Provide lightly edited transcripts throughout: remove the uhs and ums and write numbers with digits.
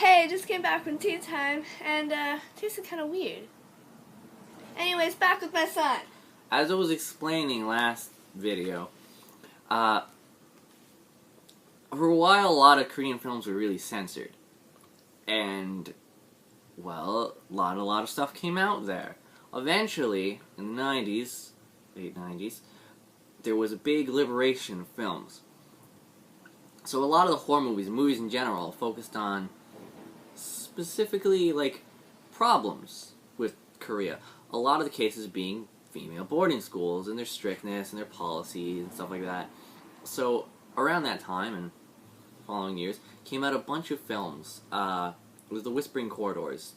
Hey, just came back from tea time, and tasted kind of weird. Anyways, back with my son. As I was explaining last video, for a while, a lot of Korean films were really censored, and well, a lot of stuff came out there. Eventually, in the late 90s, there was a big liberation of films. So a lot of the horror movies in general, focused on specifically like problems with Korea. A lot of the cases being female boarding schools and their strictness and their policies and stuff like that. So around that time and following years came out a bunch of films. It was the Whispering Corridors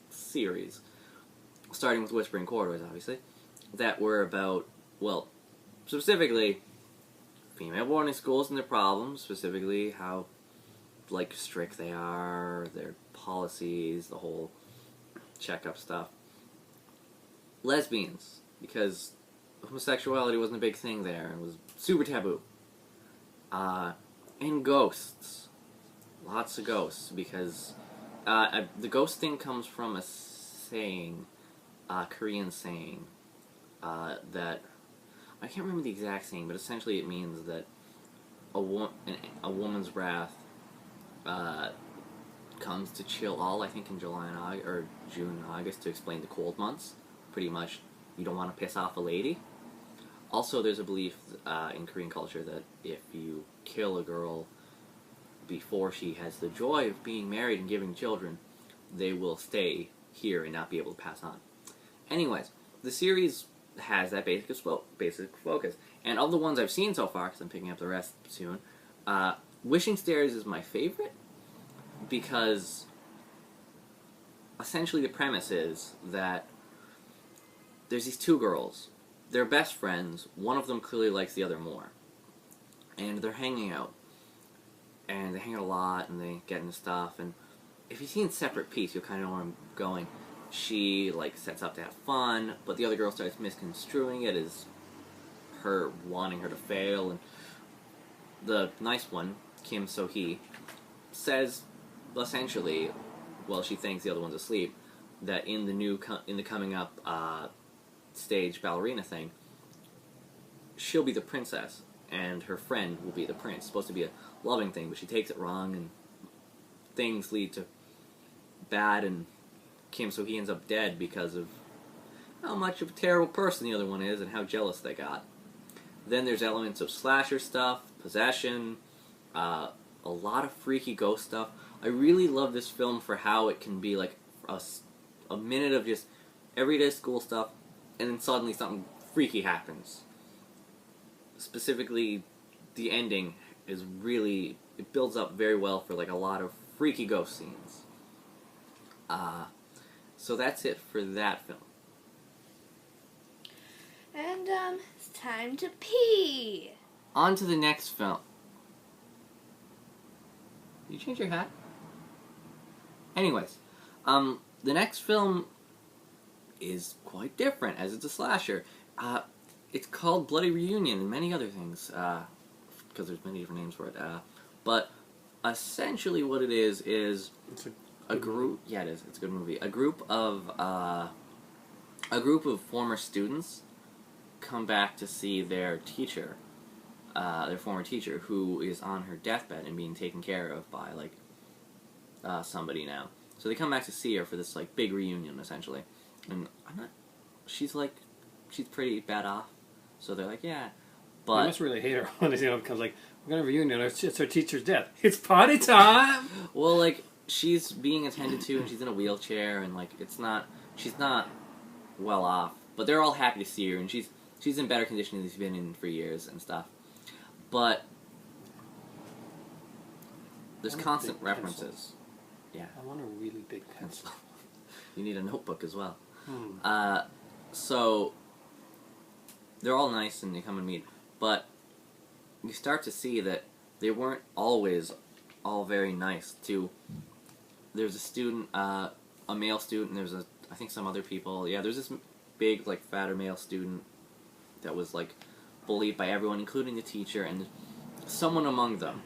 series, starting with Whispering Corridors, obviously, that were about, well, specifically female boarding schools and their problems, specifically how like strict they are, their policies, the whole checkup stuff. Lesbians, because homosexuality wasn't a big thing there, it was super taboo. And ghosts. Lots of ghosts, because the ghost thing comes from a saying, Korean saying, that, I can't remember the exact saying, but essentially it means that a woman's wrath comes to chill all, I think in July and August, or June and August, to explain the cold months. Pretty much, you don't want to piss off a lady. Also, there's a belief in Korean culture that if you kill a girl before she has the joy of being married and giving children, they will stay here and not be able to pass on. Anyways, the series has that basic focus. And of the ones I've seen so far, because I'm picking up the rest soon, Wishing Stairs is my favorite, because essentially the premise is that there's these two girls. They're best friends. One of them clearly likes the other more. And they're hanging out. And they hang out a lot, and they get into stuff. And if you've seen Separate Piece, you'll kind of know where I'm going. She, like, sets up to have fun, but the other girl starts misconstruing it as her wanting her to fail. And the nice one, Kim So-hee, says, essentially, well, she thinks the other one's asleep, that in the coming up stage ballerina thing, she'll be the princess and her friend will be the prince. It's supposed to be a loving thing, but she takes it wrong and things lead to bad, and Kim So-hee ends up dead because of how much of a terrible person the other one is and how jealous they got. Then there's elements of slasher stuff, possession, a lot of freaky ghost stuff. I really love this film for how it can be like a minute of just everyday school stuff, and then suddenly something freaky happens. Specifically, the ending is really, it builds up very well for like a lot of freaky ghost scenes. So that's it for that film. And, it's time to pee. On to the next film. Did you change your hat? Anyways, the next film is quite different, as it's a slasher. It's called Bloody Reunion and many other things, because there's many different names for it. But essentially what it is a group. Yeah, it is. It's a good movie. A group of former students come back to see their teacher, their former teacher, who is on her deathbed and being taken care of by like somebody now. So they come back to see her for this like big reunion, essentially. And she's pretty bad off. So they're like, yeah. But I must really hate her when it becomes like, we're going to reunion, it's her teacher's death. It's party time! Well, like, she's being attended to and she's in a wheelchair and like, she's not well off. But they're all happy to see her and she's in better condition than she's been in for years and stuff. But there's constant references. Pencil. Yeah. I want a really big pencil. You need a notebook as well. So they're all nice and they come and meet, but you start to see that they weren't always all very nice to. There's a student, a male student, and I think some other people. Yeah, there's this big, like, fatter male student that was, like, bullied by everyone, including the teacher, and someone among them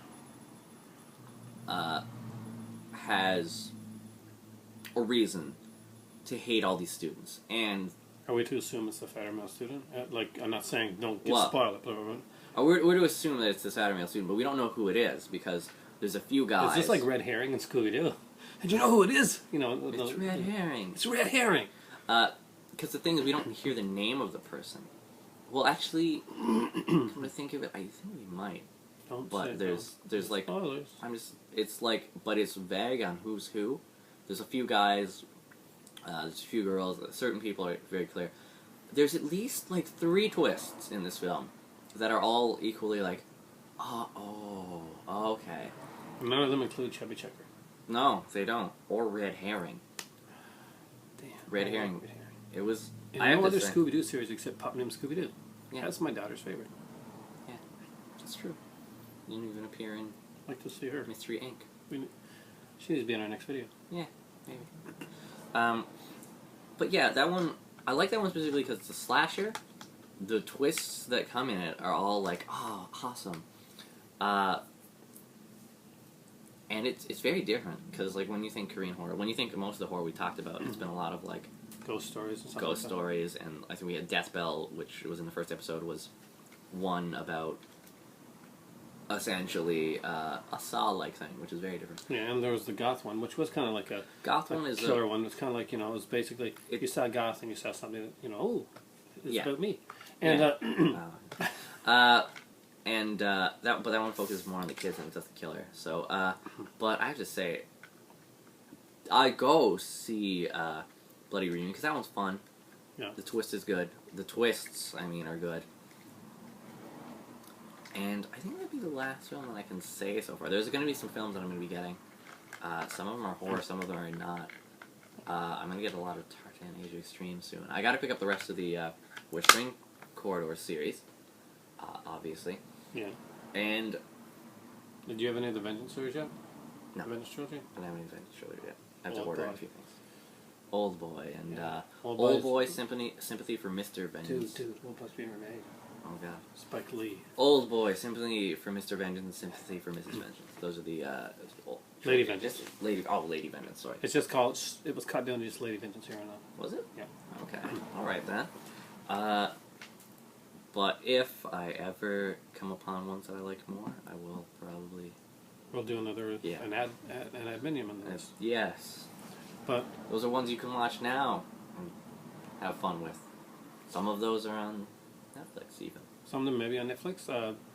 has a reason to hate all these students. And Are we to assume it's the fatter male student? Like, I'm not saying don't get Well, spoil it, but we're to assume that it's the fatter male student, but we don't know who it is because there's a few guys. is this like red herring in Scooby Doo? And you know who it is? You know, It's red herring. It's red herring. Because the thing is, we don't hear the name of the person. Well, actually, come to think of it, I think we might. Don't say But there's like spoilers. it's like, but it's vague on who's who. There's a few guys, there's a few girls. Certain people are very clear. There's at least like 3 twists in this film that are all equally like, oh, okay. None of them include Chubby Checker. No, they don't. Or red herring. Damn. Red I herring. like red herring. It was. And I have no to other say, Scooby Doo series except Pup Named Scooby Doo. Yeah. That's my daughter's favorite. It's true. You didn't even appear in I'd like to see her. Mystery Inc. She needs to be in our next video. Yeah, maybe. But yeah, that one, I like that one specifically because it's a slasher. The twists that come in it are all like, oh, awesome. And it's very different because like when you think Korean horror, when you think most of the horror we talked about, it's been a lot of like Ghost stories and stuff ghost like stories, and I think we had Death Bell, which was in the first episode, was one about essentially a Saw-like thing, which is very different. that. Yeah, and there was the Goth one, which was kind of like a Goth one is killer one. It's kind of like, you know, it was basically, you saw Goth and you saw something that, you know, oh, it's Yeah. about me. And, but that one focuses more on the kids than it does the killer. So, but I have to say, I go see Bloody Reunion because that one's fun. Yeah. The twist is good. The twists, I mean, are good. And I think that'd be the last film that I can say so far. There's going to be some films that I'm going to be getting. Some of them are horror, some of them are not. I'm going to get a lot of Tartan Asia Extreme soon. I got to pick up the rest of the Whispering Corridor series, obviously. yeah. And Did you have any of the Vengeance series yet? No. The Vengeance trilogy? I haven't even trilogy yet. I have to Old order Boy. a few things. Old Boy and Yeah. Old Boy Sympathy for Mr. Vengeance. Dude, Old Boy's being remade. Oh god. Spike Lee. Old Boy, Sympathy for Mr. Vengeance, and Sympathy for Mrs. Vengeance. Those are the old Lady Vengeance. Lady Vengeance. Sorry. It's just called, it was cut down to just Lady Vengeance here and now. Was it? Yeah. Okay. All right then. But if I ever come upon ones that I like more, I will probably. We'll do another, Yeah. an adminium on this. Yes. But, Those are ones you can watch now and have fun with. Some of those are on Netflix even. some of them maybe on Netflix,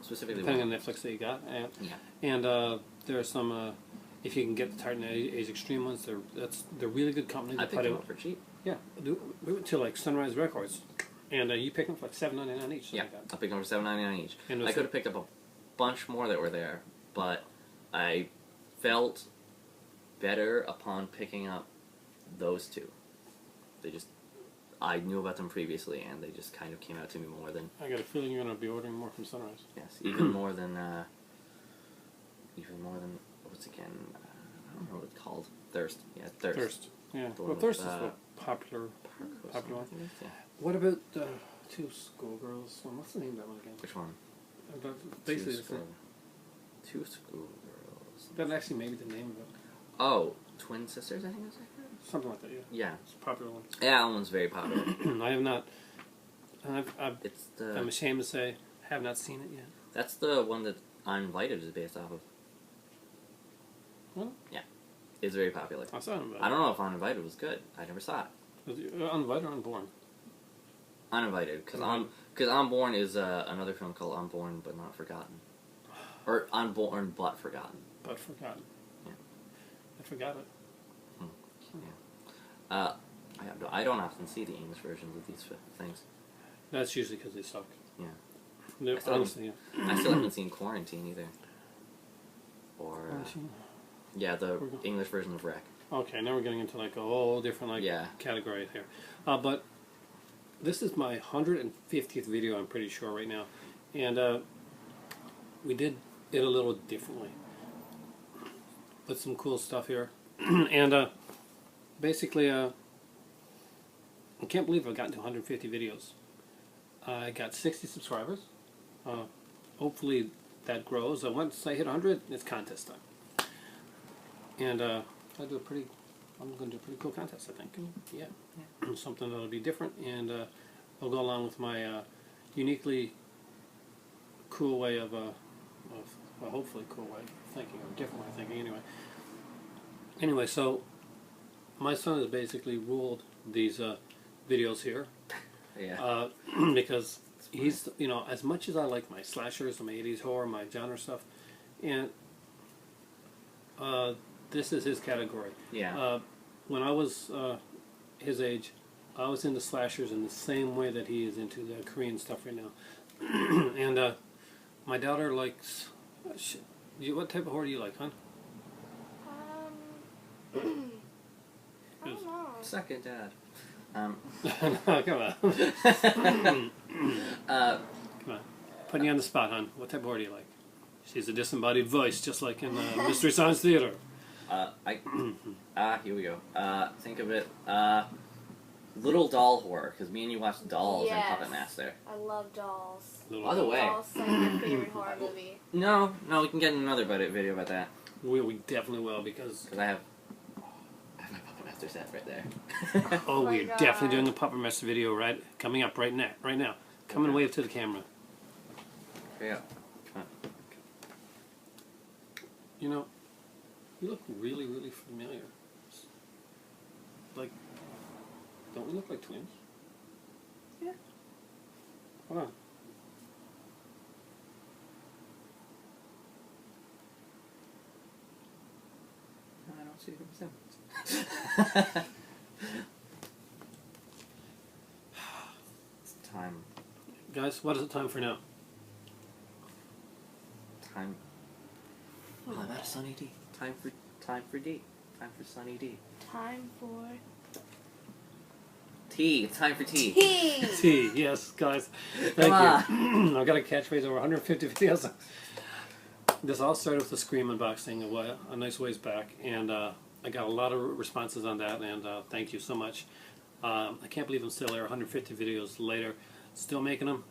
Specifically depending one. on Netflix that you got. And, Yeah. and there are some, if you can get the Tartan Age Extreme ones, they're really good company. I They picked put them out- up for cheap. Yeah, we went to like Sunrise Records, and you pick them for like $7.99 each. Yeah, Something like I picked them for $7.99 each. And it I was could have picked up a bunch more that were there, but I felt better upon picking up those two. I knew about them previously, and they just kind of came out to me more than, that. I got a feeling you're going to be ordering more from Sunrise. yes, even more than, what's again, I don't know what it's called. Thirst. Yeah, Thirst. Thirst. Yeah. The Well, one Thirst with, is a popular. Park or Popular one. something, yeah. What about Two Schoolgirls? Well, what's the name of that one again? Which one? Basically, Two Schoolgirls. that actually may be the name of it. Oh, Twin Sisters, I think it's like that? Something like that, yeah. Yeah. It's a popular one. Yeah, that one's very popular. I have not. It's I'm the ashamed to say, have not seen it yet. that's the one that Uninvited is based off of. Really? Yeah, it's very popular. I saw it. I don't know if Uninvited was good. I never saw it. Was it Uninvited or Unborn? Uninvited, because Uninvited. Unborn is another film called Unborn but Not Forgotten, or Unborn but Forgotten. But forgotten. Yeah. I forgot it. I don't often see the English versions of these things. That's usually because they suck. Yeah. No, I still honestly, yeah. I still haven't seen Quarantine either. Or yeah, the English version of Wreck. Okay, now we're getting into like a whole different Yeah. category here. But this is my 150th video, I'm pretty sure right now, and we did it a little differently. Put some cool stuff here, and basically, I can't believe I've gotten to 150 videos. I got 60 subscribers. Hopefully that grows. Once I hit 100, it's contest time. And I'm going to do a pretty cool contest, I think. Yeah. Something that'll be different, and will go along with my uniquely cool way of well, hopefully cool way of thinking, or different way of thinking, anyway. Anyway, so my son has basically ruled these videos here. Yeah. Because he's, as much as I like my slashers, my 80s horror, my genre stuff, and this is his category. Yeah. When I was his age, I was into slashers in the same way that he is into the Korean stuff right now. And my daughter likes... what type of horror do you like, hon? I don't know. Second dad. Come on. Come on. Putting you on the spot, hon. What type of horror do you like? She's a disembodied voice, just like in Mystery Science Theater. Here we go. Think of it, little doll horror, because me and you watched Dolls and Puppet Master. I love Dolls. By the way... Dolls is my favorite horror movie. No, we can get another video about that. We definitely will, because... Because I have my Puppet Master set right there. Oh, my we're God. definitely doing a Puppet Master video coming up right now. Come and wave to the camera. Yeah. Come on. You look really, really familiar. Like, don't we look like twins? Yeah. Hold on. No, I don't see the resemblance. It's time. Guys, what is it time for now? Time. Oh, I got a Sunny D. Time for D. Time for Sunny D. Time for Tea. It's time for tea. tea. Tea, yes, guys. Thank you. I've got a catchphrase over 150 videos. This all started with the Scream unboxing a nice ways back, and I got a lot of responses on that, and thank you so much. I can't believe I'm still there 150 videos later, still making them.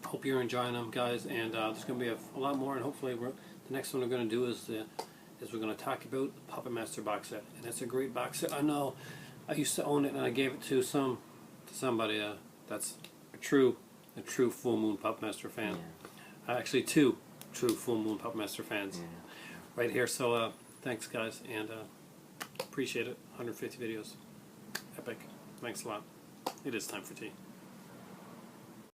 Hope you're enjoying them, guys, and there's going to be a lot more, and hopefully the next one we're going to do is we're going to talk about the Puppet Master box set, and it's a great box set. I know I used to own it, and I gave it to somebody that's a true Full Moon Puppet Master fan. Yeah. Actually, two true Full Moon Puppet Master fans right here. So thanks, guys, and appreciate it. 150 videos, epic. Thanks a lot. It is time for tea.